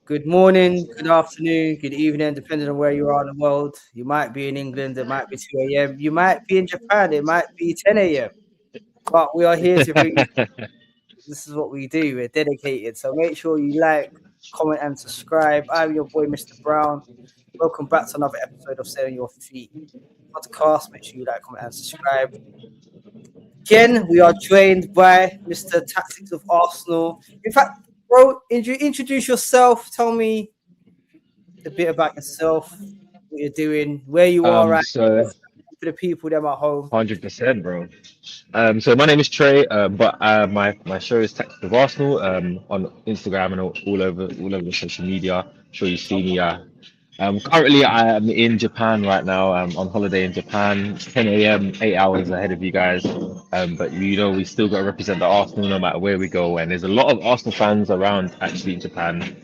Good morning, good afternoon, good evening, depending on where you are in the world. You might be in England, it might be 2 a.m. You might be in Japan, it might be 10 a.m. But we are here to bring you. This is what we do. We're dedicated. So make sure you like, comment, and subscribe. I'm your boy, Mr. Brown. Welcome back to another episode of Selling Your Feet podcast. Make sure you like, comment, and subscribe. Again, we are joined by Mr. Tactics of Arsenal. In fact, bro, introduce yourself. Tell me a bit about yourself, what you're doing, where you are right now, So for the people them at home. 100%, bro. So my name is Trey, but my show is Tactics of Arsenal on Instagram and all over the social media. I'm sure you see me. Currently I am in Japan right now. I'm on holiday in Japan, 10 a.m., 8 hours ahead of you guys. But we still got to represent the Arsenal no matter where we go. And there's a lot of Arsenal fans around actually in Japan.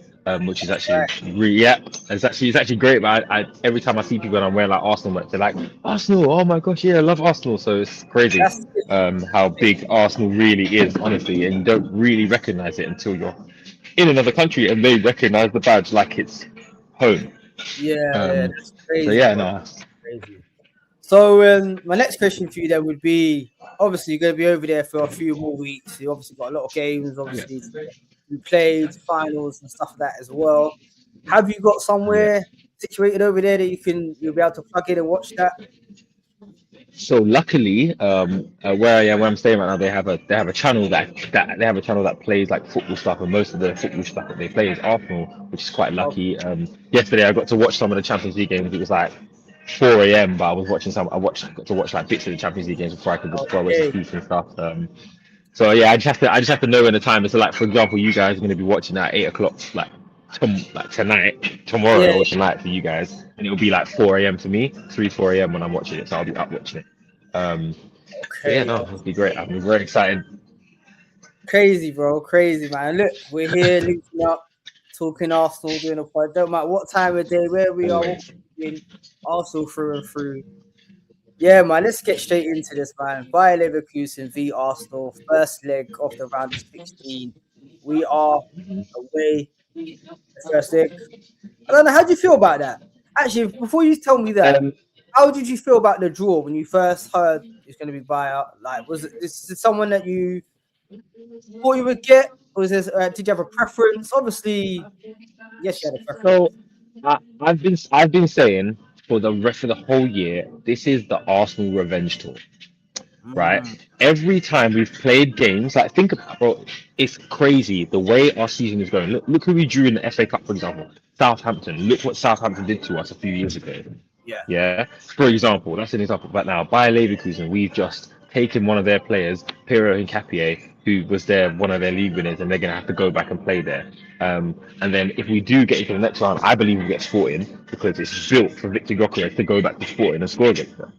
Which is actually Right. really, yeah, it's actually great. But I every time I see people and I'm wearing like Arsenal merch, they're like Arsenal. Oh my gosh, yeah, I love Arsenal. So it's crazy That's it. how big Arsenal really is, honestly, and you don't really recognize it until you're in another country and they recognize the badge like it's home. Yeah, Um, that's so crazy, yeah, bro. no, Crazy. So my next question for you then would be: obviously you're going to be over there for a few more weeks. You obviously got a lot of games, yeah, obviously you played finals and stuff like that as well. Have you got yeah. somewhere situated over there that you'll be able to plug in and watch that? So luckily, where I'm staying right now, they have a channel that they have a channel that plays like football stuff, and most of the football stuff that they play is Arsenal, which is quite Oh, lucky. Yesterday I got to watch some of the Champions League games. It was like 4 a.m., but I was watching some. Got to watch like bits of the Champions League games before I went to okay. sleep and stuff. So yeah, I just have to know when the time is. So like for example, you guys are going to be watching at 8 o'clock, like tonight, Yeah. tomorrow or tonight for you guys, and it'll be like 4 a.m. for me, 4 a.m. when I'm watching it. So I'll be up watching it. Um, but yeah, Okay. no, it'll be great. I'm very excited. Crazy, bro. Crazy, man. Look, we're here linking up, talking Arsenal, doing a pod. Don't matter what time of day, where we are, what Always. we're doing, Arsenal through and through. Yeah, man. Let's get straight into this, man. Bayer Leverkusen v Arsenal, first leg of the round of 16. We are away the first leg. I don't know. How do you feel about that? Actually, before you tell me that, Um, how did you feel about the draw when you first heard it's going to be Bayer? Like, was it this is someone that you thought you would get? Or was this, did you have a preference? Obviously, yes, you had a so preference. I've been saying for the rest of the whole year, this is the Arsenal revenge tour. Right? Mm, Every time we've played games, like think about, bro, it's crazy the way our season is going. Look who we drew in the FA Cup, for example. Southampton. Look what Southampton did to us a few years ago. yeah. Yeah, for example, that's an example. But now, Bayer Leverkusen, we've just taken one of their players, Piero Hincapié, who was one of their league winners, and they're going to have to go back and play there. And then if we do get into the next round, I believe we get Sporting because it's built for Victor Gyökeres to go back to Sporting and score against them.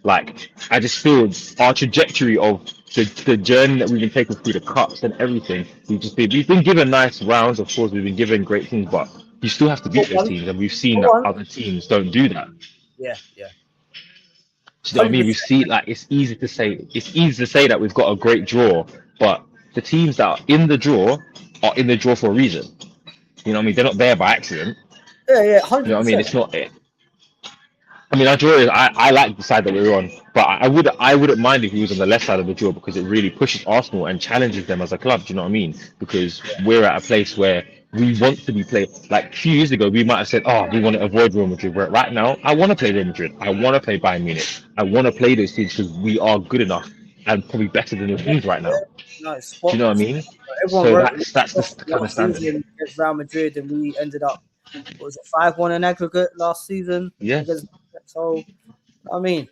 Like, I just feel our trajectory of the journey that we've been taking through the cups and everything, we've been given nice rounds, of course, we've been given great things, but you still have to For beat those one, teams, and we've seen for that one. other teams don't do that. Yeah, yeah. Do you know what I mean? We 100%. see like it's easy to say that we've got a great draw, but the teams that are in the draw for a reason. You know what I mean? They're not there by accident. Yeah, yeah, You know what I mean? 100%. It's not. I mean, our draw is. I like the side that we're on, but I wouldn't mind if he was on the left side of the draw because it really pushes Arsenal and challenges them as a club. Do you know what I mean? Because Yeah. we're at a place where we want to be played. Like a few years ago, we might have said, "Oh, we want to avoid Real Madrid." Where right now, I want to play Real Madrid. I want to play Bayern Munich. I want to play those teams because we are good enough and probably better than those Yeah, teams right yeah. now. No, it's Do you spot know what on. I mean? Everyone So wrote that's off the kind of last standard. season against Real Madrid, and we ended up, what was it, 5-1 in aggregate last season Yeah, against. So, I mean,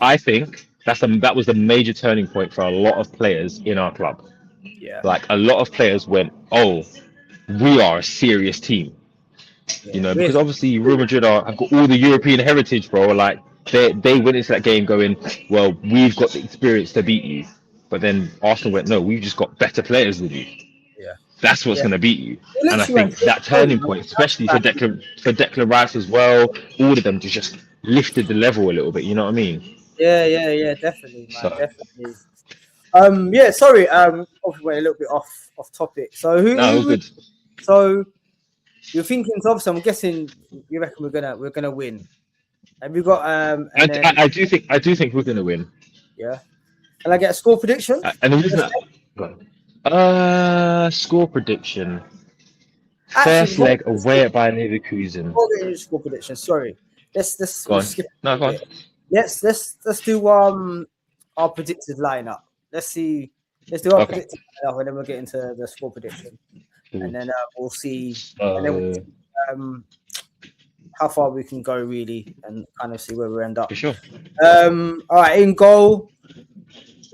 I think that was the major turning point for a lot of players in our club. yeah, Like a lot of players went, "Oh, we are a serious team," yeah. because obviously Real Madrid have got all the European heritage, bro. Like they went into that game going, "Well, we've got the experience to beat you," but then Arsenal went, "No, we've just got better players than you. Yeah, That's what's yeah. going to beat you." They And I literally went think that turning toe-to-toe, point, especially for man. Declan Rice as well, all of them just lifted the level a little bit. You know what I mean? Yeah, yeah, yeah, definitely, man, So definitely. Yeah, sorry. Obviously went a little bit off topic. So no, all good. So you're thinking, obviously, I'm guessing you reckon we're gonna win. Have you got I do think we're gonna win. yeah? Can I get a score prediction? And the reason score prediction. Actually, First leg away at Bayer Leverkusen. Score prediction. Sorry, Go we'll on. skip No, go on. Let's do our predicted lineup. Let's do our predicted lineup, and then we'll get into the score prediction, and then we'll see, and then we'll see, how far we can go really, and kind of see where we end up. For sure. All right, in goal,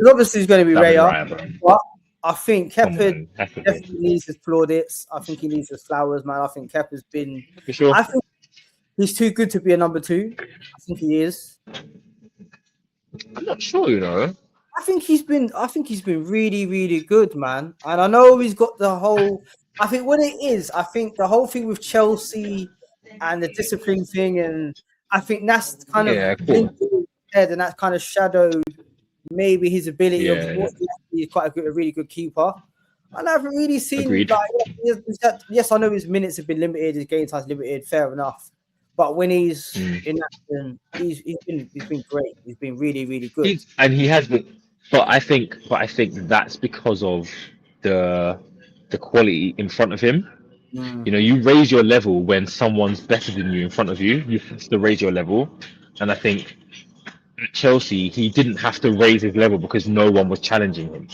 obviously it's going to be Raya, but I think Kepa definitely needs his plaudits. I think he needs his flowers, man. I think Kepa's been. For sure. I think he's too good to be a number 2. I think he is. I'm not sure, you know. I think he's been really, really good, man. And I know he's got the whole. I think what it is, I think the whole thing with Chelsea and the discipline thing, and I think that's kind of head, and that kind of shadowed maybe his ability. He's quite a really good keeper. And I haven't really seen yes, I know his minutes have been limited, his game time's limited, fair enough. But when he's in action, he's been great. He's been really, really good. And he has been, but I think that's because of the quality in front of him. You know, you raise your level when someone's better than you in front of you. You have to raise your level. And I think at Chelsea, he didn't have to raise his level because no one was challenging him.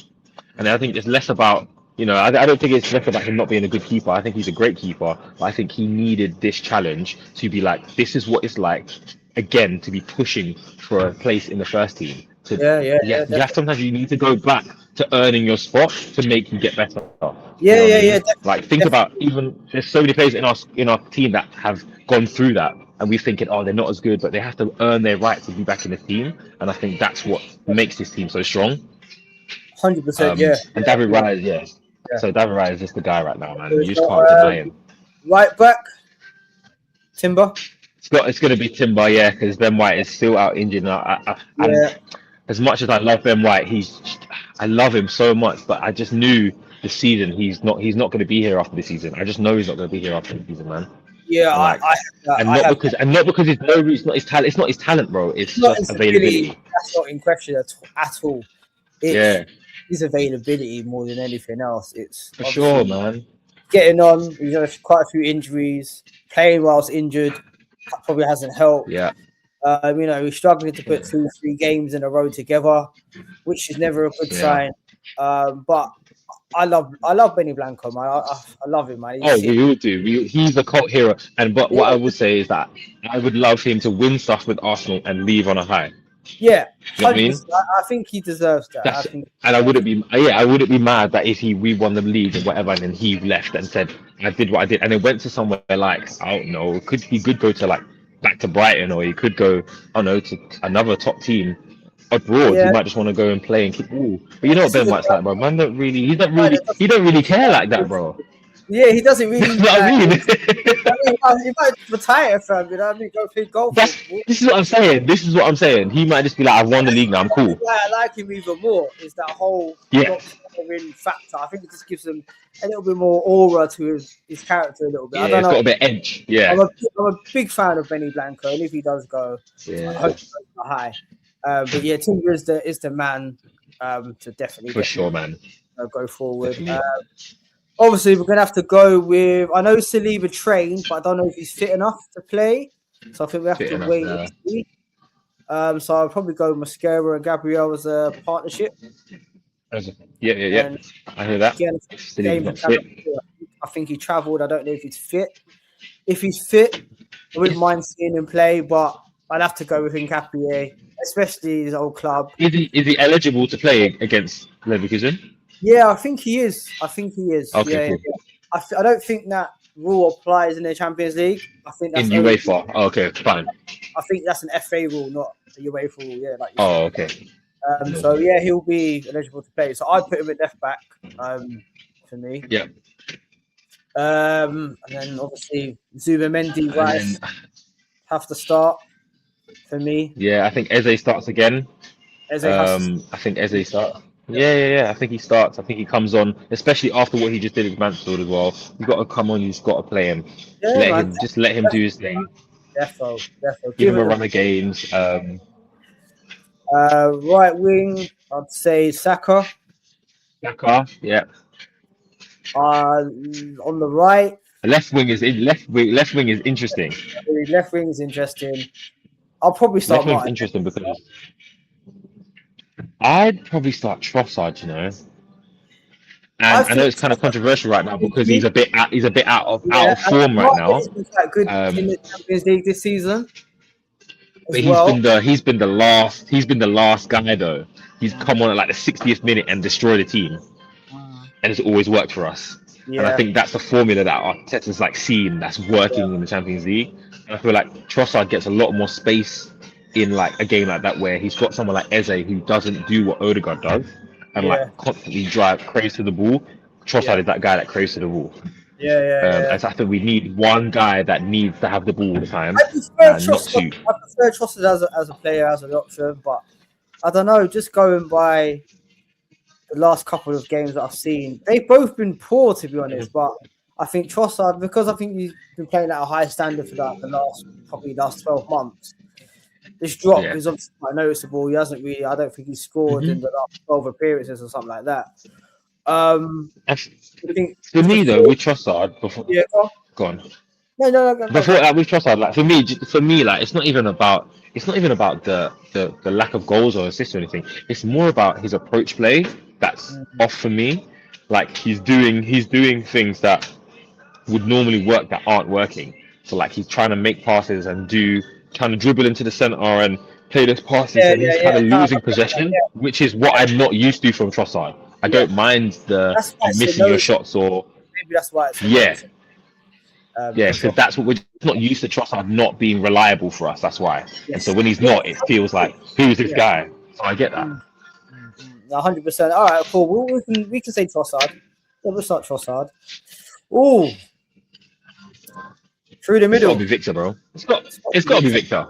And I think it's less about, you know, I don't think it's less about him not being a good keeper. I think he's a great keeper. But I think he needed this challenge to be like, this is what it's like, again, to be pushing for a place in the first team. Sometimes you need to go back to earning your spot to make you get better. Like think about, even there's so many players in our team that have gone through that, and we're thinking, oh, they're not as good, but they have to earn their right to be back in the team. And I think that's what makes this team so strong. 100%, And David Raya, So David Raya is just the guy right now, man. You just can't deny him. Right back, Timber. It's going to be Timber, because Ben White is still out injured. And as much as I love Ben White, I love him so much, but I just knew this season he's not going to be here after this season. I just know he's not going to be here after the season, man. Yeah, not because it's not his talent. It's not his talent, bro. It's just availability. That's not in question at all. It's his availability more than anything else. It's for sure, man. Getting on. He's had quite a few injuries. Playing whilst injured probably hasn't helped. Yeah. You know, he's struggling to put 2-3 games in a row together, which is never a good sign. But I love Benny Blanco, man. I love him, man. We all do. He's a cult hero. What I would say is that I would love him to win stuff with Arsenal and leave on a high. Yeah, you know what I mean? I think he deserves that. I wouldn't be mad that if we won the league and whatever, and then he left and said, I did what I did, and then went to somewhere like, I don't know, he could go to back to Brighton, or he could go, I don't know, to another top team abroad. He might just want to go and play and keep. But you know what Ben White's like, bro. Man, he don't really care like that, bro. Yeah, he doesn't really. What I mean? He might retire from, you know what I mean? Go play golf. This is what I'm saying. He might just be like, I've won the league now, I'm cool. Why I like him even more is that whole not caring factor. I think it just gives him a little bit more aura to his character a little bit. Yeah, it's got a bit of edge. Yeah. I'm a big fan of Benny Blanco, and if he does go, I hope he goes high. But yeah, Timber is the man to definitely man. Go forward. Obviously, we're going to have to go with. I know Saliba trained, but I don't know if he's fit enough to play. So I think we have to wait and see. So I'll probably go Mascara and Gabriel as a partnership. Yeah. I hear that. I think he travelled. I don't know if he's fit. If he's fit, I wouldn't mind seeing him play, but I'd have to go with Nkapie, especially his old club. Is he eligible to play against Leverkusen? Yeah, I think he is. Okay, cool. I don't think that rule applies in the Champions League. I think that's in UEFA. Okay, fine. I think that's an FA rule, not a UEFA rule. Yeah, okay. So yeah, he'll be eligible to play. So I'd put him at left back. For me. Yeah. And then obviously Zubimendi, Rice have to start for me. Yeah, I think Eze starts again. I think Eze starts. Yeah. I think he starts. I think he comes on, especially after what he just did with Mansfield as well. You got to come on. You just got to play him. Yeah, man. Just let him do his thing. Defo. Give Give him a him run of games. right wing. I'd say Saka. Saka, yeah. On the right, Left wing is interesting. left wing is interesting. I'll probably Left start wing's Martin. interesting because I'd probably start Trossard, I And I know think it's kind of controversial right now because Chelsea, he's a bit out yeah, of and form right Martin now. has been quite good in Um, the Champions League this season but as well. he's been the last guy though. He's come on at like the 60th minute and destroyed the team, and it's always worked for us. And I Yeah, think that's the formula that Arteta's like seen that's working in the Champions League. And I feel like Trossard gets a lot more space in like a game like that where he's got someone like Eze who doesn't do what Odegaard does and yeah, like constantly craves to the ball. yeah, Trossard is that guy that craves to the ball. yeah. And so I think we need one guy that needs to have the ball all the time I prefer and not Trossard. two. I prefer Trossard as a player, as an option, but I don't know. Just going by the last couple of games that I've seen, they've both been poor, to be honest. But I think Trossard, because I think he's been playing at a high standard for the last 12 months. This drop Yeah. is obviously quite noticeable. He hasn't really. I don't think he's scored in the last 12 appearances or something like that. And I think for with the me though, form, with Trossard, before yeah. go on. No. Before like with Trossard, like for me, like it's not even about the lack of goals or assists or anything. It's more about his approach play that's off for me. Like he's doing things that would normally work that aren't working. So like he's trying to make passes and trying to dribble into the center and play those passes, and he's kind of No, losing possession, which is what I'm not used to from Trossard. I yeah. don't mind the That's why you it's so missing your noticeable. shots or Maybe that's why it's so yeah. noticeable. Yeah, For because sure. that's what we're not used to. Trossard not being reliable for us. That's why. And so Yes. when he's Yeah. not, it feels like who's this Yeah. guy? So I get that. 100%. All right, cool. We can say Trossard. Yeah, we'll start Trossard. Ooh, through the It's got to middle. be Victor, bro. It's got to be Victor.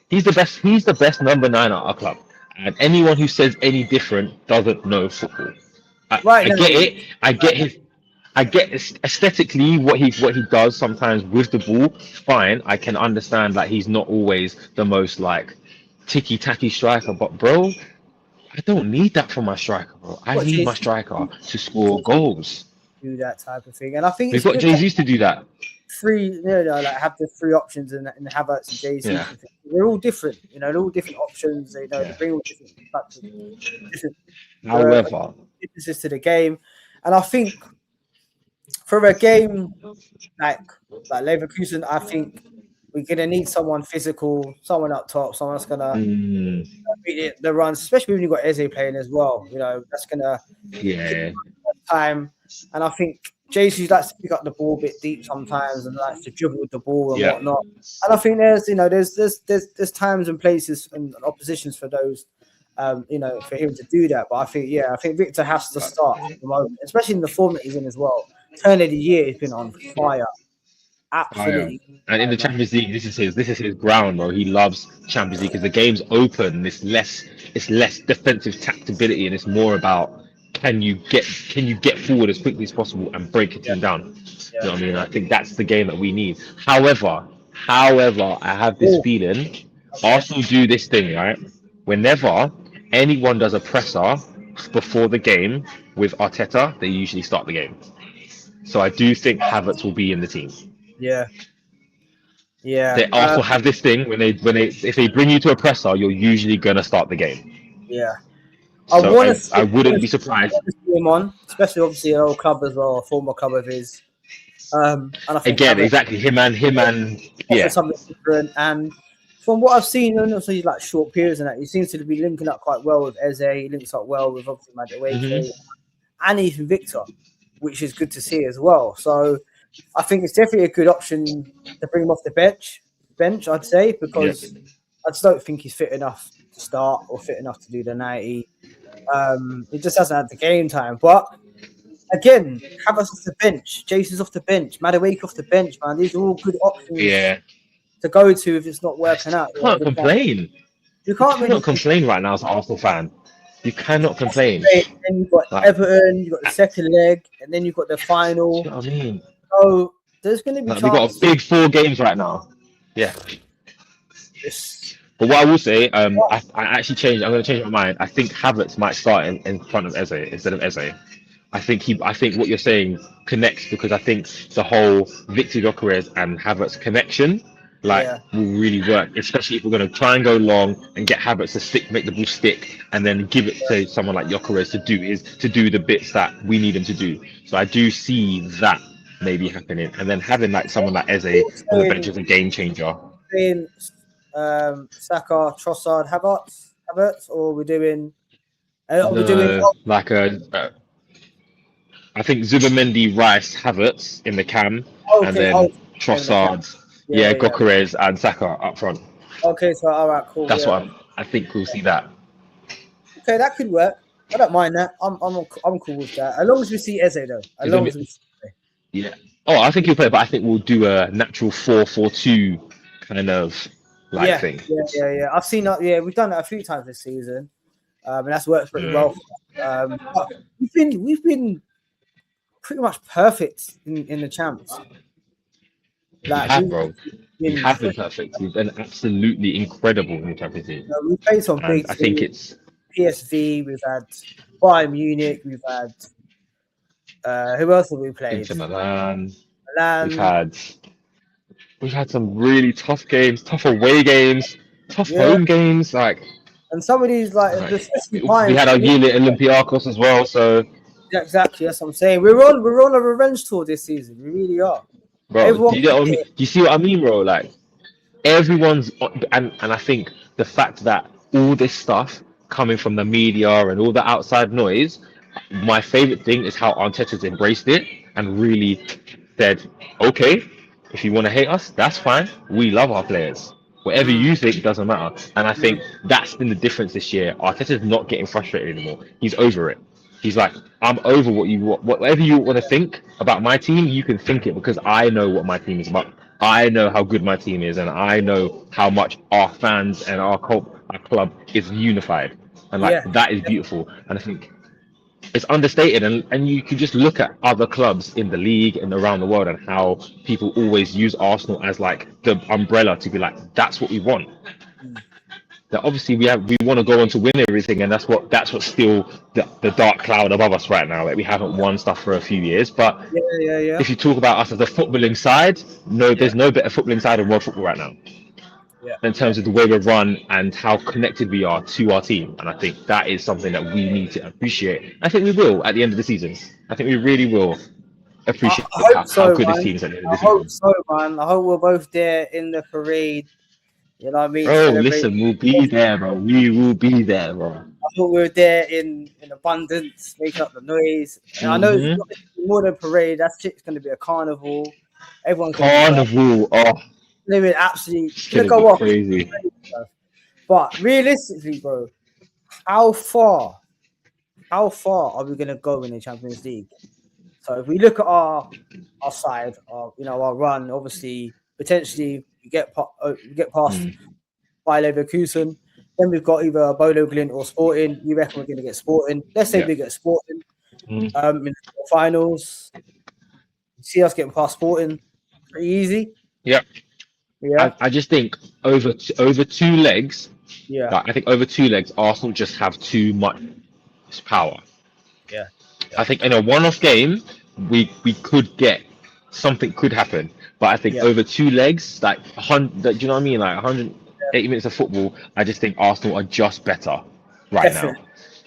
He's the best. He's the best number 9 at our club. And anyone who says any different doesn't know football. Right I now, get it. I get aesthetically what he does sometimes with the ball. Fine, I can understand that he's not always the most like ticky tacky striker, but bro, I don't need that from my striker, bro. I what need my Jesus striker to score goals. do that type of thing, and I think We've it's got good that Jesus to do that. like have the three options and Havertz and JC. Yeah. They're all different, they're all different options. They Yeah. bring all different types of different However, differences to the game, and I think for a game like Leverkusen, I think we're gonna need someone physical, someone up top, someone that's gonna beat the runs, especially when you've got Eze playing as well. That's gonna yeah, time. And I think Jesus likes to pick up the ball a bit deep sometimes and likes to dribble with the ball and yeah, whatnot. And I think there's times and places and oppositions for those, for him to do that. But I think Victor has to start at the moment, especially in the form that he's in as well. Turn of the year, he's been on fire. Absolutely. And in the Champions League, this is his ground, bro. He loves Champions League because the game's open. It's less defensive tactability, and it's more about can you get forward as quickly as possible and break a team down. You know what I mean? I think that's the game that we need. However, I have this feeling Arsenal do this thing right. Whenever anyone does a presser before the game with Arteta, they usually start the game. So I do think Havertz will be in the team. Yeah. They also have this thing when they if they bring you to a presser, you're usually gonna start the game. Yeah. So I wouldn't be surprised. Him on, especially obviously an old club as well, a former club of his. And I think Again, exactly him and yeah, something different. And from what I've seen, and also like short periods and that, he seems to be linking up quite well with Eze. He links up well with obviously Madueke and even Victor, which is good to see as well. So I think it's definitely a good option to bring him off the bench. I'd say, because I just don't think he's fit enough to start or fit enough to do the 90. He just hasn't had the game time. But again, Havertz off the bench, Jason's off the bench, Madueke off the bench, man. These are all good options to go to if it's not working out. Can't complain. You can't really complain right now as an Arsenal fan. You cannot complain. Then you've got Like, Everton, you've got the second leg, and then you've got the do final. you know what I mean? So there's going to be Like, we got a chances. big 4 games right now. Yeah. It's- But what I will say, I actually changed. I'm going to change my mind. I think Havertz might start in front of Eze instead of Eze. I think what you're saying connects because I think the whole Victor Gyökeres and Havertz connection Yeah, will really work, especially if we're going to try and go long and get Havertz to make the ball stick, and then give it to someone like Gyökeres to do the bits that we need him to do. So I do see that maybe happening, and then having like someone like Eze on the bench is a game changer. doing Saka, Trossard, Havertz, or we're doing. Are we doing? No, like I think Zubimendi, Rice, Havertz in the cam, Oh, and okay. then Oh, Trossard, yeah, yeah. Gyökeres and Saka up front. Okay, so all right, cool. That's Yeah. what I think we'll see that. Okay, that could work. I don't mind that. I'm cool with that. As long as we see Eze though. As long as we see Eze. Yeah. Oh, I think he'll play, but I think we'll do a natural 4-4-2 kind of thing. Yeah. I've seen that. Yeah, we've done that a few times this season, and that's worked pretty well. But we've been pretty much perfect in the champs. Bro. We have been perfect. We've been absolutely incredible in the Champions League. We played some big. I think it's PSV. We've had Bayern Munich. We've had who else have we played? Inter Milan. Milan. We've had some really tough games, tough away games, tough home games. And some of these we had our yearly Olympiacos as well. So exactly, that's what I'm saying. We're on a revenge tour this season. We really are. Bro, do you see what I mean, bro? Like everyone's and I think the fact that all this stuff coming from the media and all the outside noise, my favorite thing is how Arteta's embraced it and really said, okay, if you want to hate us, that's fine. We love our players. Whatever you think doesn't matter. And I think that's been the difference this year. Arteta's not getting frustrated anymore. He's over it. He's like, I'm over whatever you want to think about my team, you can think it because I know what my team is about. I know how good my team is, and I know how much our fans and our club is unified. And that is beautiful. And I think it's understated, and you can just look at other clubs in the league and around the world and how people always use Arsenal as like the umbrella to be like, that's what we want. That obviously we want to go on to win everything, and that's what's still the dark cloud above us right now. Like we haven't won stuff for a few years, but if you talk about us as a footballing side, there's no better footballing side in world football right now. In terms of the way we run and how connected we are to our team, and I think that is something that we need to appreciate. I think we will at the end of the season. I think we really will appreciate how good this team is at the end of the season. I hope so, man. I hope we're both there in the parade. You know what I mean? Bro, listen, we'll be there, bro. We will be there, bro. I thought we were there in abundance, making up the noise. And I know it's not more than a parade. That's going to be a carnival. Everyone's carnival. Living absolutely. It's going to go off. Crazy. But realistically, bro, how far are we going to go in the Champions League? So if we look at our side, our run, obviously, potentially we get past Bayer Leverkusen. Then we've got either Bolo Glint or Sporting. You reckon we're going to get Sporting? Let's say we get Sporting in the finals. You see us getting past Sporting pretty easy. Yeah. I just think over 2 legs. Yeah. I think over 2 legs, Arsenal just have too much power. Yeah. I think in a one-off game, we could get something could happen. But I think over 2 legs, like 100, do you know what I mean? Like 180 minutes of football, I just think Arsenal are just better right now.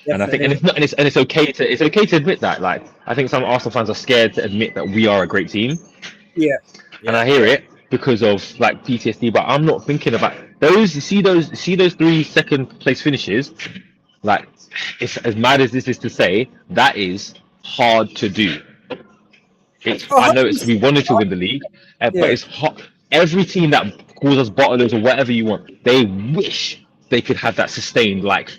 And I think, it's okay to admit that. Like, I think some Arsenal fans are scared to admit that we are a great team. Yeah. And I hear it because of like PTSD, but I'm not thinking about those. You see those 3 second place finishes. Like, it's as mad as this is to say, that is hard to do. I know we wanted to win the league, but it's hot. Every team that calls us bottlers or whatever you want, they wish they could have that sustained, like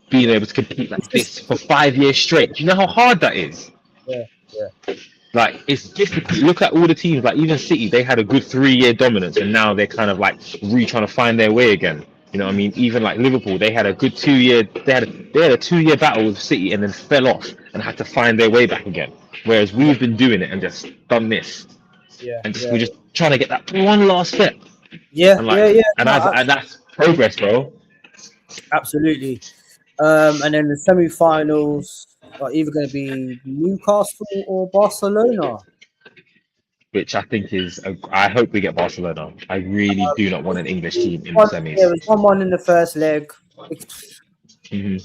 being able to compete like this for 5 years straight. Do you know how hard that is? Yeah. Like, it's difficult. Look at all the teams, like even City, they had a good 3-year dominance, and now they're kind of like trying to find their way again. You know what I mean? Even like Liverpool, they had a good 2 year. They had a 2 year battle with City and then fell off and had to find their way back again. Whereas Yeah, we've been doing it and just done this yeah, and yeah, we're just trying to get that one last step. yeah, And yeah, like yeah. and No, that's progress, bro. absolutely. And then the semi-finals are either going to be Newcastle or Barcelona. Which I think is. I hope we get Barcelona. I really do not want an English team in the There semis. was 1-1 in the first leg. hmm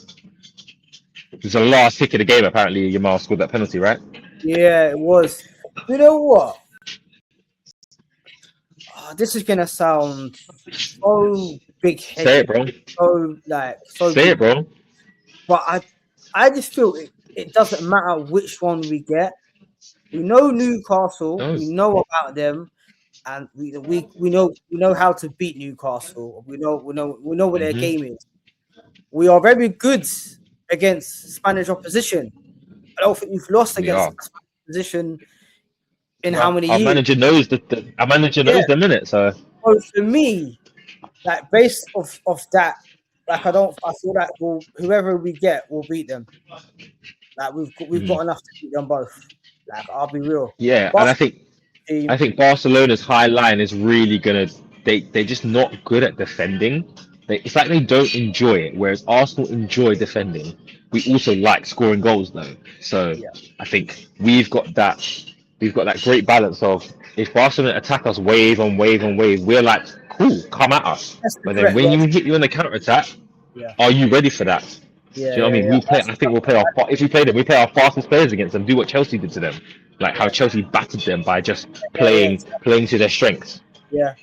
It's the last kick of the game. Apparently, Yamal scored that penalty, right? Yeah, it was. You know what? This is gonna sound so Say it, big-headed, bro. so Say big. it, bro. But I just feel it doesn't matter which one we get. We know Newcastle. No. We know about them, and we know how to beat Newcastle. We know what their hmm game is. We are very good against Spanish opposition. I don't think we've lost We against are. Spanish opposition in how Well, many our years? manager knows that. Our manager Yeah. knows the minute. So So for me, like based off that, like I feel like whoever we get will beat them. Like we've got mhm. enough to beat them both. Like I'll be real. Yeah, and Barcelona I team, think Barcelona's high line is really gonna. They're just not good at defending. It's like they don't enjoy it, whereas Arsenal enjoy defending. We also like scoring goals though. So yeah, I think we've got that great balance of if Barcelona attack us wave on wave on wave, we're like, cool, come at us. that's the But then correct when word. you hit you on the counter attack, Yeah, are you ready for that? Do yeah, you know what I yeah, mean? yeah. I think we'll play our. If we play them, we play our fastest players against them. Do what Chelsea did to them, like how Yeah, Chelsea battered them by just yeah, yeah, playing to their strengths. yeah.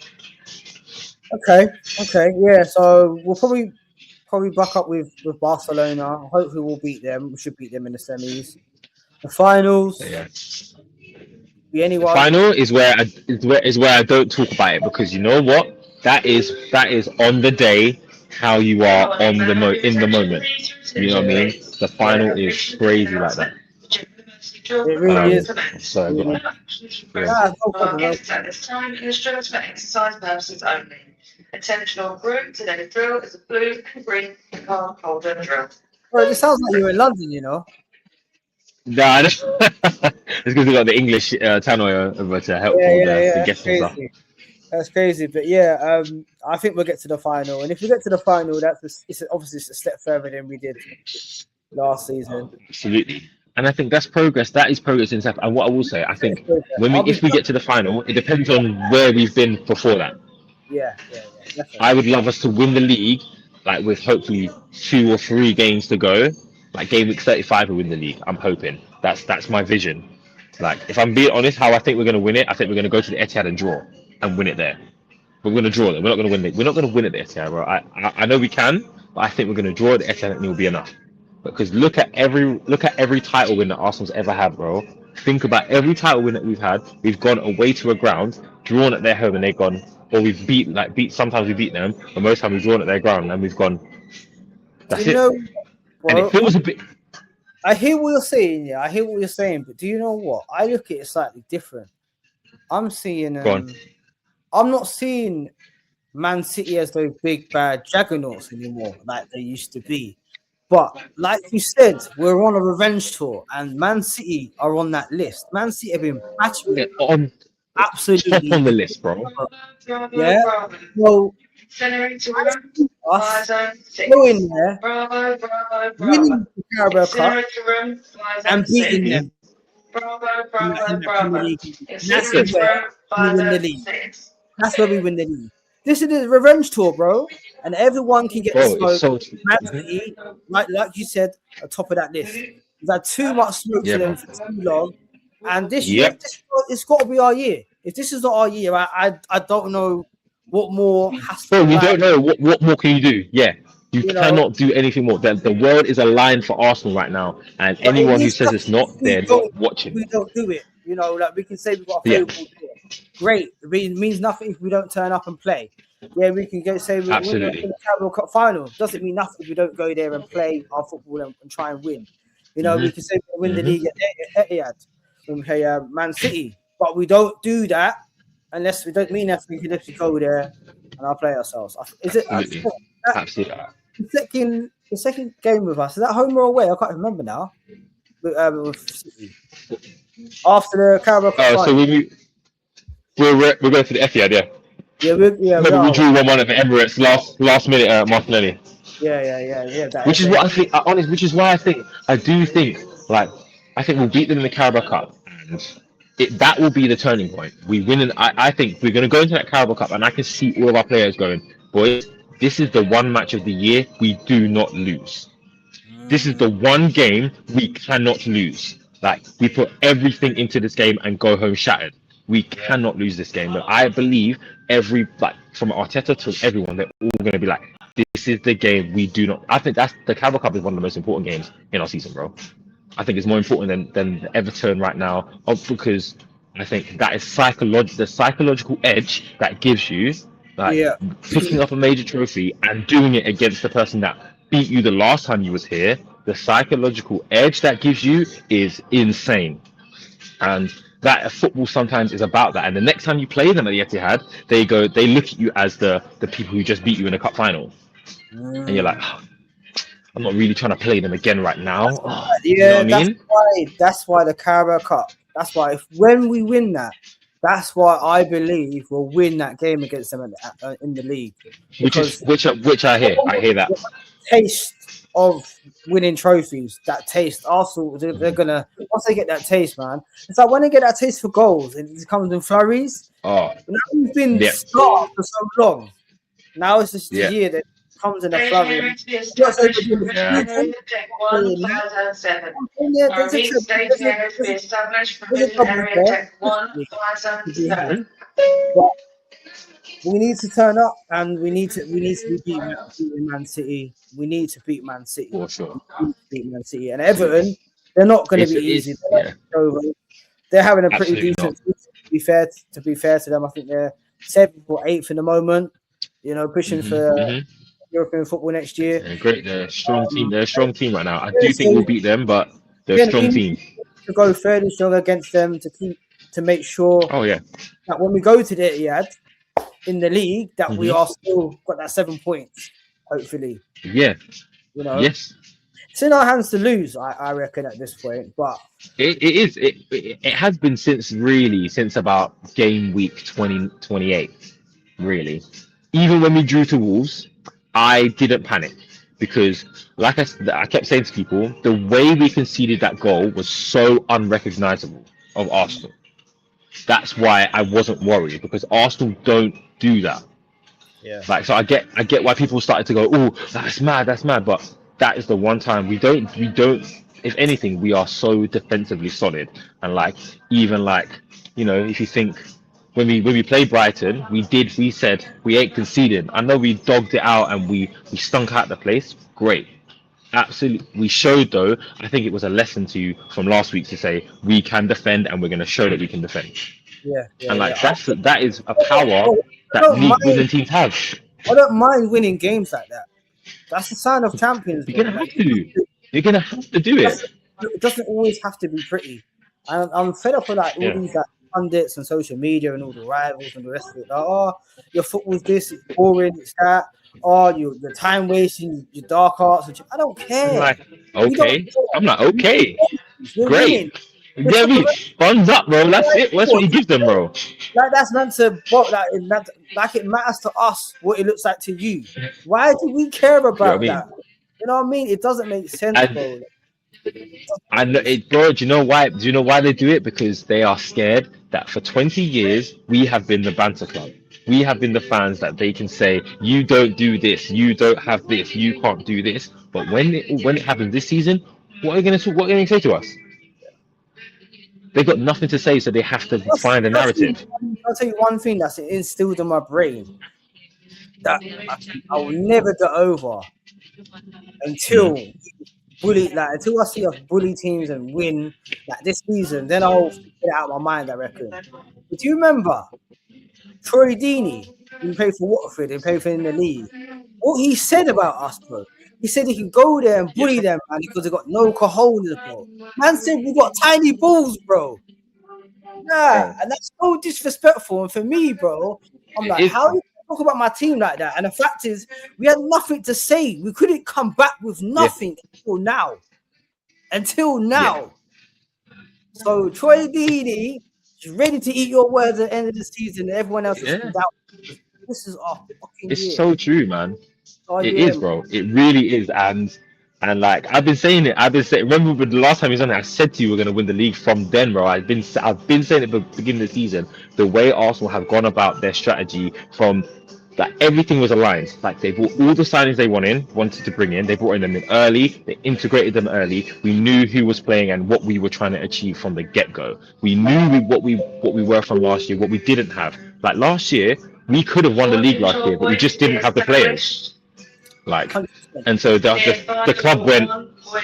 Okay, okay, yeah. So we'll probably buck up with Barcelona. Hopefully, we'll beat them. We should beat them in the semis. The So, finals, yeah. be The anyone. final is where I don't talk about it because you know what? That is on the day how you are on in the moment. You know what I Yeah, mean? The yeah. final is crazy like that. It really is. So Really. yeah. Nah, no problem. No. Guests at this time are instructed for exercise purposes only. Attention group, today's drill is a blue and green card holder drill. Bro, it sounds like you're in London, you know. Nah, it's because we got the English tannoy over to help Yeah, all yeah, the yeah. That's guests and stuff. crazy. That's crazy. But yeah, I think we'll get to the final. And if we get to the final, obviously it's a step further than we did last season. Absolutely. And I think that's progress. That is progress in itself. And what I will say, I think I'll be if we get to the final, it depends on where we've been before that. yeah, definitely. I would love us to win the league, like with hopefully 2 or 3 games to go. Like game week 35, we win the league. I'm hoping. That's my vision. Like if I'm being honest, how I think we're gonna win it, I think we're gonna go to the Etihad and draw and win it there. But we're gonna draw it. We're not gonna win it. We're not gonna win at the Etihad, bro. I know we can, but I think we're gonna draw at the Etihad and it will be enough. Because look at every title win that Arsenal's ever had, bro. Think about every title win that we've had. We've gone away to a ground, drawn at their home, and they've gone. Or we've beat. Sometimes we beat them, but most times we've drawn at their ground and we've gone. Do That's you it. know, And it bro? feels a bit. I hear what you're saying. Yeah, I hear what you're saying. But do you know what? I look at it slightly different. I'm seeing. Go on. I'm not seeing Man City as those big bad juggernauts anymore, like they used to be. But like you said, we're on a revenge tour, and Man City are on that list. Man City have been battering On top absolutely. on the list, bro. Yeah. So us go in there, winning the Carabao Cup, and beating them in the Premier League. That's where we win the league. That's where we win the league. This is the revenge tour, bro, and everyone can get the Bro, it's smoke. so. Man City, like you said, at top of that list. We've had too much smoke Yeah, for them bro. for too long, and this year, Yep. it's got to be our year. If this is not our year, I don't know what more has Bro, to we like, don't know what more can you do. Yeah, you you know. cannot do anything more. The world is aligned for Arsenal right now, and But it anyone who means says it's nothing not, they're not watching. we don't do it. You know, like we can say we've got a Yeah, favourable year. Great. It means nothing if we don't turn up and play. Yeah, we can go say we're in absolutely. the Carabao Cup final. Doesn't mean nothing if we don't go there and play our football and try and win. You know, hmm we can say we win the hmm league at Etihad when we play Man City, but we don't do that unless we don't mean that we can literally go there and I'll play ourselves. Is it? Absolutely. Absolutely. The second game with us, is that home or away? I can't remember now. With City. After the Carabao Cup So final. we're going for the Etihad, yeah. Yeah, we Remember we are. drew 1-1 at the Emirates last minute Martinelli. Yeah. That Which is FA. what I think. Honest, which is why I do think like I think we'll beat them in the Carabao Cup, and that will be the turning point. We win, and I think we're going to go into that Carabao Cup, and I can see all of our players going, boys. This is the one match of the year we do not lose. This is the one game we cannot lose. Like we put everything into this game and go home shattered. We cannot lose this game. But I believe from Arteta to everyone, they're all going to be like, this is the game we do not. I think that's the Carabao Cup is one of the most important games in our season, bro. I think it's more important than Everton right now, because I think that is the psychological edge that gives you, like Yeah. picking up a major trophy and doing it against the person that beat you the last time you was here. The psychological edge that gives you is insane, and that football sometimes is about that. And the next time you play them at the Etihad, they look at you as the people who just beat you in a cup final, and you're like, "Oh, I'm not really trying to play them again right now." Oh, you know what I mean? That's why the Carabao Cup. That's why when we win that, that's why I believe we'll win that game against them in the league. Which I hear. I hear that. Taste of winning trophies, that taste. Arsenal, they're gonna once they get that taste, man. It's like when they get that taste for goals, it comes in flurries. Oh, Now we've been starved for so long. Now it's just the year that comes in a flurry. We need to turn up, and we need to be beating Man City. We need to beat Man City. for sure. Beat Man City and Everton. They're not going to be easy. They're having a pretty decent season, to be fair to them. I think they're 7th or 8th in the moment. You know, pushing for European football next year. Yeah, great. They're a strong team. They're a strong team right now. I do think we'll beat them, but they're a strong team. To go fairly strong against them to make sure. Oh yeah. That when we go to the Etihad in the league, that we are still got that 7 points. Hopefully. Yeah. You know. Yes. It's in our hands to lose, I reckon, at this point. But it is. It has been since about game week 28. Really, even when we drew to Wolves, I didn't panic because, like I kept saying to people, the way we conceded that goal was so unrecognizable of Arsenal. That's why I wasn't worried, because Arsenal don't do that. Yeah. Like, so I get why people started to go, oh, that's mad, but that is the one time we don't. If anything, we are so defensively solid, and if you think when we played Brighton, we said we ain't conceding. I know we dogged it out and we stunk out the place. Great. Absolutely. We showed, though, I think it was a lesson from last week to say we can defend, and we're going to show that we can defend. Yeah. And that is a power that league winning teams have. I don't mind winning games like that. That's the sign of champions. You're going to have to. You're going to have to do it. It doesn't always have to be pretty. I'm fed up with all these pundits and social media and all the rivals and the rest of it. Like, oh, your football's this, it's boring, it's that. Oh, the time wasting, your dark arts. I don't care. I'm like, okay. Great. Get me. Funds up, bro. That's it. That's what he gives them, bro. Like that's meant to, like it matters to us what it looks like to you. Why do we care about that? You know what I mean? It doesn't make sense, bro. I know it, bro. Do you know why? Do you know why they do it? Because they are scared that for 20 years we have been the banter club. We have been the fans that they can say, you don't do this, you don't have this, you can't do this. But when it happens this season, what are you going to say to us? They've got nothing to say, so they have to find a narrative. I'll tell you one thing that's instilled in my brain that I will never get over until until I see us bully teams and win this season. Then I'll get it out of my mind, I reckon. But do you remember Troy Deeney, who played for Watford and played for in the league? What he said about us, bro. He said he could go there and bully them, man, because they got no cojones, bro. Man said we got tiny balls, bro. Nah, and that's so disrespectful. And for me, bro, I'm like, how are you talk about my team like that. And the fact is, we had nothing to say. We couldn't come back with nothing until now. So Troy Deeney is ready to eat your words at the end of the season. And everyone else is down. This is our fucking It's year. so true, man. Our It year, is, bro. It really is. And like I've been saying it. Remember the last time he was on it, I said to you we're gonna win the league from then, bro. I've been saying it at the beginning of the season. The way Arsenal have gone about their strategy from that everything was aligned. Like they brought all the signings they wanted to bring in. They brought in them in early. They integrated them early. We knew who was playing and what we were trying to achieve from the get-go. We knew what we were from last year, what we didn't have. Like last year, we could have won the league last year, but we just didn't have the players. Like, and so the club went,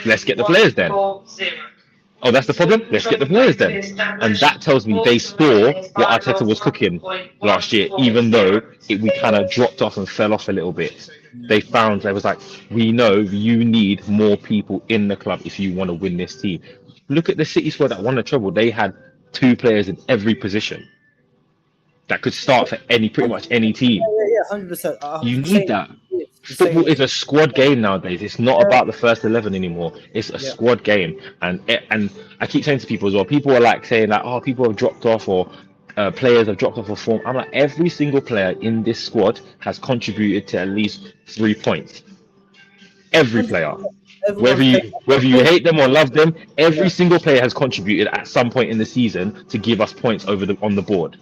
let's get the players then. Oh, that's the problem? Let's get the players then. And that tells me they saw what Arteta was cooking last year, even though we kind of dropped off and fell off a little bit. They was like, we know you need more people in the club if you want to win this team. Look at the City squad that won the treble. They had 2 players in every position that could start for pretty much any team. Yeah, 100%. You need that. Football is a squad game nowadays. It's not about the first 11 anymore. It's a squad game, and I keep saying to people as well. People are like saying that, oh, people have dropped off or players have dropped off of form. I'm like, every single player in this squad has contributed to at least 3 points. Every player, whether you hate them or love them, every single player has contributed at some point in the season to give us points on the board.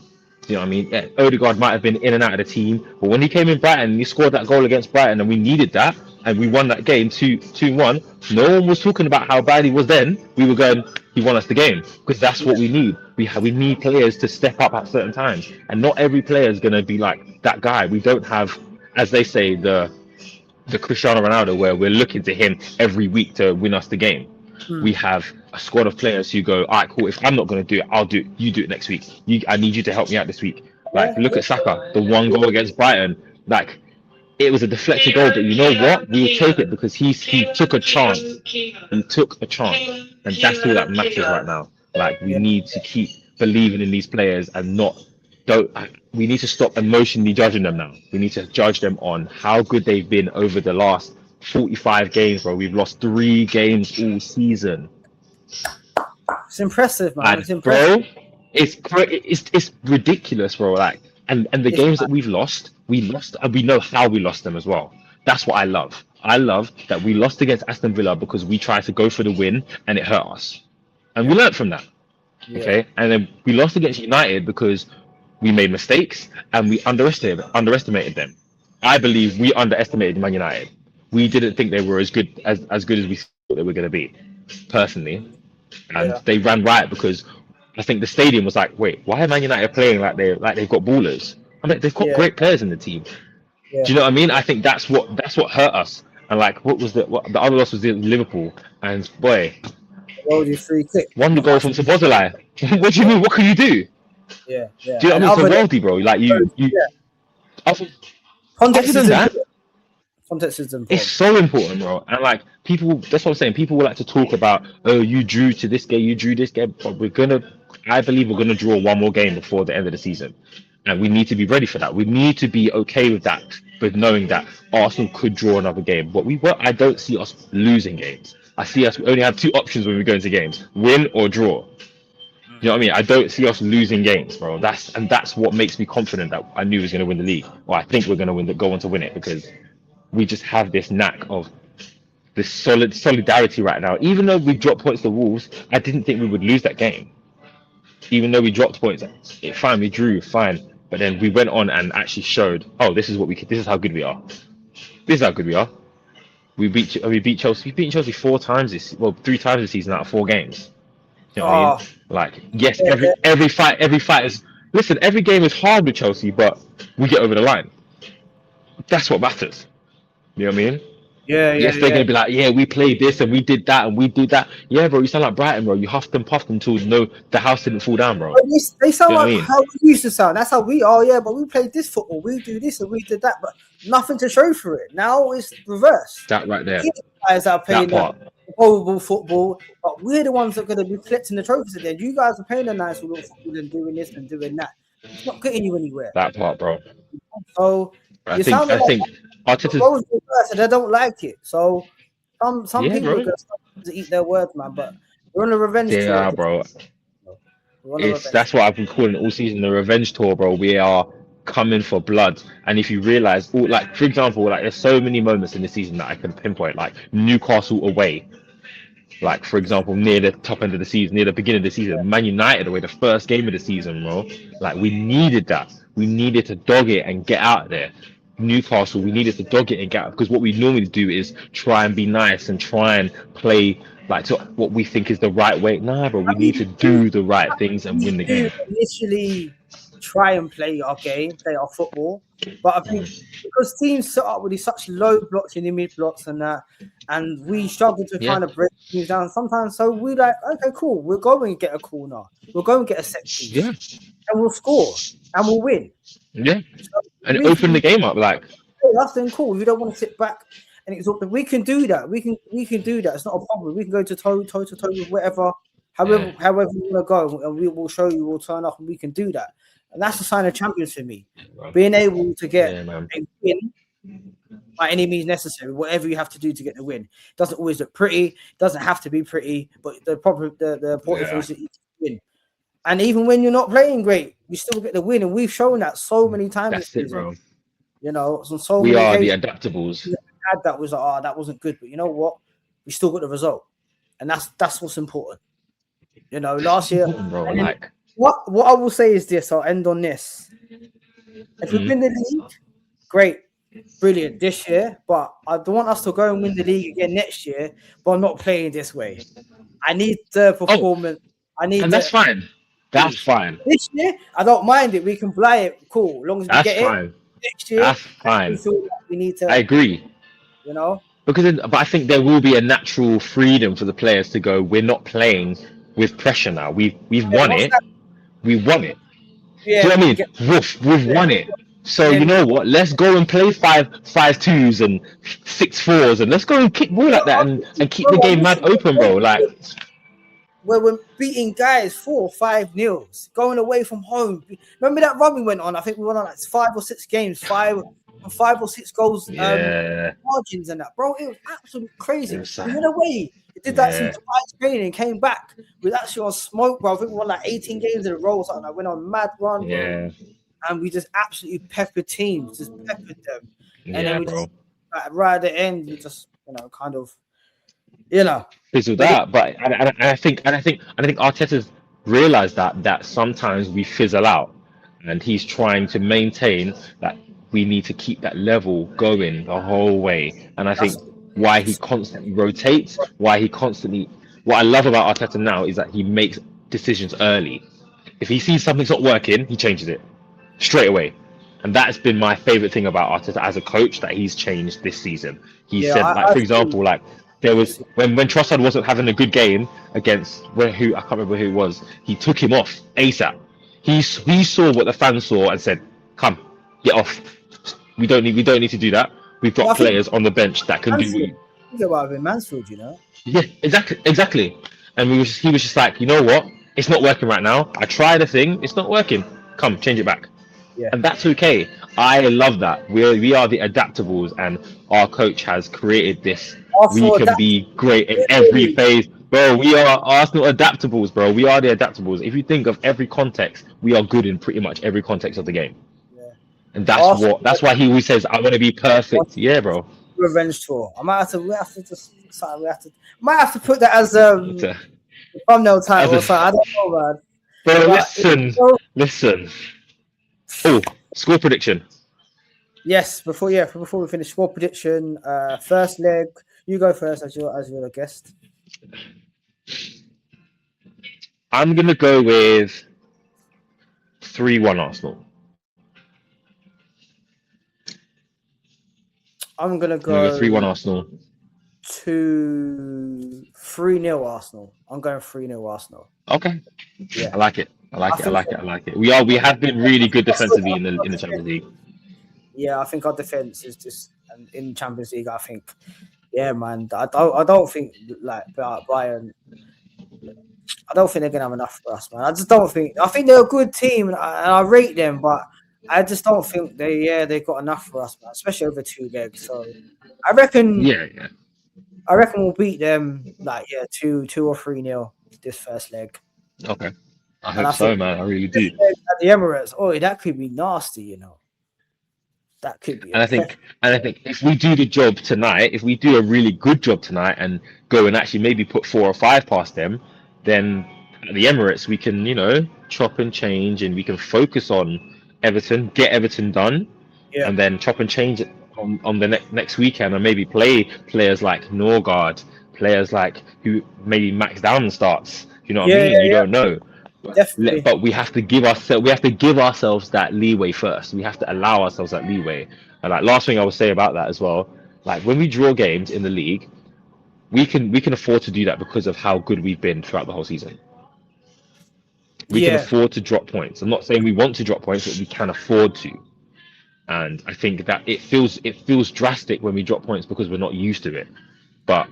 You know what I mean? Yeah, Odegaard might have been in and out of the team, but when he came in Brighton, he scored that goal against Brighton, and we needed that, and we won that game 2-1. No one was talking about how bad he was then. We were going, he won us the game, because that's what we need. We need players to step up at certain times, and not every player is going to be like that guy. We don't have, as they say, the Cristiano Ronaldo, where we're looking to him every week to win us the game. We have a squad of players who go, all right, cool. If I'm not going to do it, I'll do it. You do it next week. I need you to help me out this week. Like, look at Saka, the 1 goal against Brighton. Like, it was a deflected goal, but you know what? We'll take it because he took a chance. He took a chance, and that's all that matters right now. Like, we need to keep believing in these players and we need to stop emotionally judging them now. We need to judge them on how good they've been over the last 45 games, bro. We've lost 3 games all season. It's impressive, man. And it's impressive. Bro, it's ridiculous, bro. Like, and the games that we lost, and we know how we lost them as well. That's what I love. I love that we lost against Aston Villa because we tried to go for the win and it hurt us, and we learned from that. Okay, and then we lost against United because we made mistakes and we underestimated them. I believe we underestimated Man United. We didn't think they were as good as we thought they were going to be, personally. And they ran riot because I think the stadium was like, wait, why are Man United playing like they've got ballers? I mean, they've got great players in the team. Do you know what I mean? I think that's what hurt us. And like, what the other loss was in Liverpool, and boy, won the goal from Szoboszlai. What do you mean? What can you do? Yeah. Do you know what I mean? It's a bro. Like you. Context other than that, context is important. It's so important, bro. And like people, that's what I'm saying. People will like to talk about, oh, you drew to this game, you drew this game, but I believe we're gonna draw 1 more game before the end of the season, and we need to be ready for that. We need to be okay with that, with knowing that Arsenal could draw another game. But I don't see us losing games. I see us only have 2 options when we go into games: win or draw. You know what I mean? I don't see us losing games, bro. That's what makes me confident that I knew we was going to win the league, or I think we're going to go on to win it, because we just have this knack of this solidarity right now. Even though we dropped points to Wolves, I didn't think we would lose that game. Even though we dropped points, fine, we drew, fine. But then we went on and actually showed, oh, this is how good we are. This is how good we are. We beat Chelsea. We've beaten Chelsea 3 times this season out of 4 games. You know what I mean? Like, yes, every fight is. Listen, every game is hard with Chelsea, but we get over the line. That's what matters. You know what I mean? Yes, they're gonna be like, yeah, we played this and we did that and we did that. Yeah, bro, you sound like Brighton, bro. You huffed and puffed until the house didn't fall down, bro. They sound you know like how we used to sound. That's how we are. Yeah, but we played this football. We do this and we did that, but nothing to show for it. Now it's reversed. That right there. Guys are playing horrible football, but we're the ones that are going to be collecting the trophies at the end. You guys are playing a nice little football and doing this and doing that. It's not getting you anywhere. That part, bro. So I You think sounded I like think Arteta's Rose and they don't like it. So some yeah, people are bro. gonna start to eat their words, man. But we're on a revenge tour. Yeah, bro. We're on a It's revenge that's what I've been calling it all season, the revenge tour, bro. We are coming for blood. And if you realize, all like for example, like there's so many moments in the season that I can pinpoint, like Newcastle away. Like, for example, near the top end of the season, near the beginning of the season, Man United away, the first game of the season, bro. Like, we needed that. We needed to dog it and get out there. Newcastle, we needed to dog it and get out because what we normally do is try and be nice and try and play like to what we think is the right way. Nah, bro, I we need to mean, do the right things and we win the do game. initially try and play our game, play our football, but I think because teams set up with these such low blocks in the mid blocks and that, and we struggle to Yeah, kind of break teams down sometimes. So we like, okay, cool, we'll go and get a corner, we'll go and get a set yeah, piece, and we'll score and we'll win. yeah. So And we open the can, game up, like, that's then cool. We don't want to sit back and exhaust them. We can do that. We can do that. It's not a problem. We can go to toe to toe with whatever. yeah, However you want to go, and we will show you, we'll turn up, and we can do that. And that's the sign of champions for me. bro. Being able to get Yeah, man. a win by any means necessary, whatever you have to do to get the win. Doesn't always look pretty, doesn't have to be pretty, but the important thing Yeah, is that you win. And even when you're not playing great, you still get the win. And we've shown that so many times this that's it, season. bro. You know, on so We many are the occasions adaptables. had that was like, oh, that wasn't good. But you know what? We still got the result. And that's what's important. You know, last year. Important, bro. And then Like, what I will say is this, I'll end on this. If we win the league, great, brilliant this year, but I don't want us to go and win the league again next year, but I'm not playing this way. I need the oh, performance. I need and that's the fine. That's fine. this year. I don't mind it. We can fly it, cool, as long as we That's get it. fine. Next year, That's we fine. feel like we need I to, agree. you know. But I think there will be a natural freedom for the players to go. We're not playing with pressure now. We've Yeah, won once it. that, We won it. Do you yeah, know what I we mean? get We've won it. So you then know what? Let's go and play 5-5-2s and 6-4s, and let's go and kick ball like that and keep the game mad open, bro. Like, where we're beating guys 4-5-0, going away from home. Remember that run we went on? I think we went on like 5 or 6 games, 5 or 6 goals, yeah, margins and that, bro. It was absolutely crazy. it was, We went away. It did that some yeah, twice training, came back. We actually on smoke, bro. I think we won like 18 games in a row or something. I went on mad run, bro. yeah, And we just absolutely peppered teams, just peppered them. And yeah, then we bro. just right at the end, we just kind of you know. Because of But that, but and I think Arteta's realized that sometimes we fizzle out, and he's trying to maintain that we need to keep that level going the whole way. And I think that's why he constantly rotates, why he constantly. What I love about Arteta now is that he makes decisions early. If he sees something's not working, he changes it straight away. And that's been my favorite thing about Arteta as a coach that he's changed this season. He yeah. said, like I for think example, like there was when Trossard wasn't having a good game against who I can't remember who it was. He took him off ASAP. He saw what the fans saw and said, "Come, get off. We don't need to do that. We've got I think players on the bench that can do." Mansfield, I think about it in Mansfield, you know. Yeah, exactly. And he was just like, you know what? It's not working right now. I tried a thing. It's not working. Come, change it back. Yeah. And that's okay. I love that. We are the adaptables, and our coach has created this. We Also, can be great in every phase, bro. We are Arsenal adaptables, bro. We are the adaptables. If you think of every context, we are good in pretty much every context of the game. yeah. And that's why he always says, "I want to be perfect." Arsenal Yeah, bro. revenge tour. I might have to. We have to just. Sorry, we have to. Might have to put that as But, thumbnail title or as something. I don't know, man. bro, But, listen. Oh, score prediction. yes. Before we finish, score prediction. First leg. You go first as you're the guest. I'm gonna go with 3-1 Arsenal. I'm gonna I'm gonna go 3-1 go Arsenal. 3-0 Arsenal. I'm going 3-0 Arsenal. Okay. Yeah. I like it. I think like it. We have been really good defensively in the Champions League. Yeah, I think our defense is just in Champions League. I think, yeah, man. I don't think like Bayern. I don't think they're gonna have enough for us, man. I just don't think. I think they're a good team, and I rate them, but I just don't think they got enough for us, man, especially over 2 legs. So I reckon Yeah. we'll beat them like 2 or 3-0 this first leg. Okay. I And hope I so, think man. I really this do. leg at the Emirates, that could be nasty, That could be a And I think if we do the job tonight, if we do a really good job tonight and go and actually maybe put 4 or 5 past them, then at the Emirates we can, chop and change and we can focus on Everton, get Everton done, Yeah. and then chop and change it on the next weekend and maybe play players like Norgard, players like who maybe max down starts. You know what I Yeah, mean? You yeah, don't know. definitely. But we have to give ourselves that leeway first. We have to allow ourselves that leeway. And like last thing I would say about that as well, like when we draw games in the league, we can afford to do that because of how good we've been throughout the whole season. We can Yeah. afford to drop points. I'm not saying we want to drop points, but we can afford to. And I think that it feels drastic when we drop points because we're not used to it. But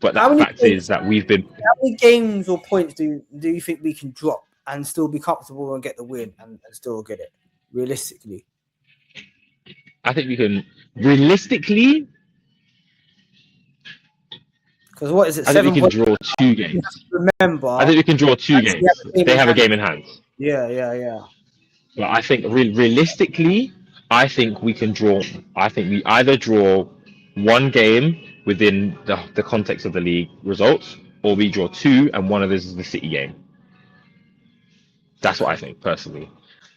How that many fact is points, that we've been. how many games or points do you think we can drop and still be comfortable and get the win and still get it realistically? I think we can realistically. Because what is it? I think we 7 can points. draw 2 games. You have to I remember, think we can draw two actually have games a if game they in have a hand. game in hand. Yeah. But I think realistically, I think we can draw. I think we either draw one game within the context of the league results, or we draw two, and one of those is the City game. That's what I Okay. think personally.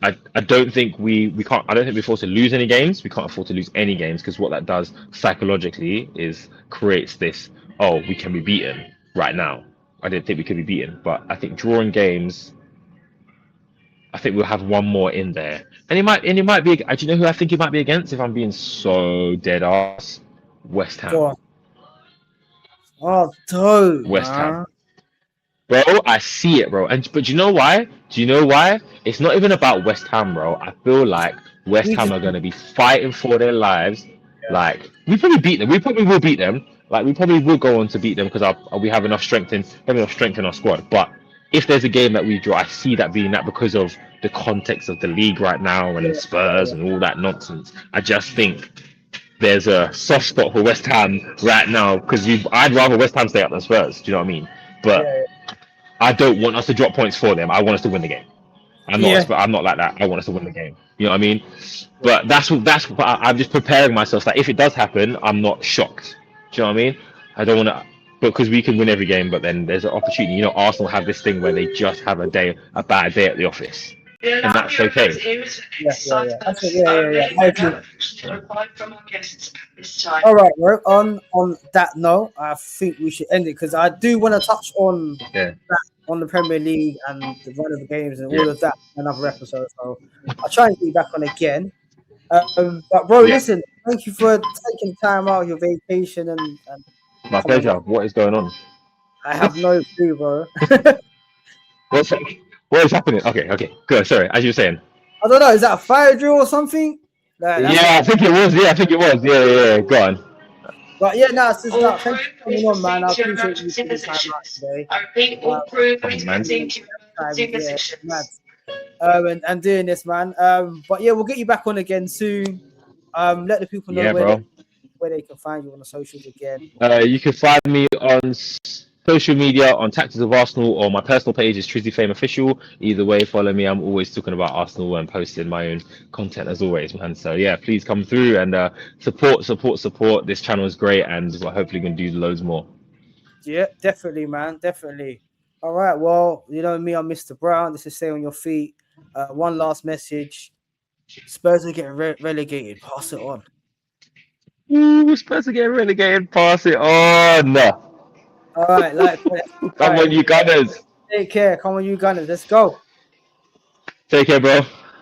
I don't think we can't. I don't think we're forced to lose any games. We can't afford to lose any games because what that does psychologically is creates this. Oh, we can be beaten right now. I didn't think we could be beaten, but I think drawing games. I think we'll have one more in there, and it might be. Do you know who I think it might be against? If I'm being so dead ass, West Go Ham. on. Oh, dope, West Ham. man. Bro, I see it, bro. But you know why? Do you know why? It's not even about West Ham, bro. I feel like West We Ham just are gonna be fighting for their lives. yeah. Like we probably beat them. We probably will beat them. Like we probably will go on to beat them because we have enough strength in our squad. But if there's a game that we draw, I see that being that because of the context of the league right now and Spurs and all that nonsense. I just think there's a soft spot for West Ham right now because I'd rather West Ham stay up than Spurs. Do you know what I mean? But Yeah. I don't want us to drop points for them. I want us to win the game. Yeah. I'm not like that. I want us to win the game. You know what I mean? But I'm just preparing myself that if it does happen, I'm not shocked. Do you know what I mean? I don't want to, because we can win every game, but then there's an opportunity. Arsenal have this thing where they just have a bad day at the office, The and that's okay. is for Yeah. exercise I think, purposes only. I No agree. action required from our guests at this time. All right, bro. On that note, I think we should end it because I do want to touch on Yeah. the Premier League and the run of the games and all Yeah. of that in another episode. So I'll try and get you back on again. But bro, Yeah. listen, thank you for taking time out of your vacation and My coming pleasure. on. What is going on? I have no clue, bro. What's what is happening? Okay. Good. Sorry. As you were saying. I don't know. Is that a fire drill or something? That's Yeah, what I think it was. Yeah, I think it was. Yeah. Go on. But yeah, no, it's just All not. crew, Thank you for please coming on, man. I proceed to your appreciate you emergency taking time out positions. today. I repeat, all crew, please man. proceed to your emergency Mad. positions. And doing this, man. But yeah, we'll get you back on again soon. Let the people know Yeah, bro. where they can find you on the socials again. You can find me on social media on Tactics of Arsenal, or my personal page is Trizzy Fame Official. Either way, follow me. I'm always talking about Arsenal and posting my own content as always, man. So yeah, please come through and support. This channel is great, and we're hopefully gonna do loads more. Yeah, definitely, man. Definitely. All right. Well, you know me, I'm Mr. Brown. This is Stay on Your Feet. One last message. Spurs are getting relegated. Pass it on. Ooh, we're supposed to get relegated. Pass it on. All right. Come on, you Gunners. Take care. Come on, you Gunners. Let's go. Take care, bro.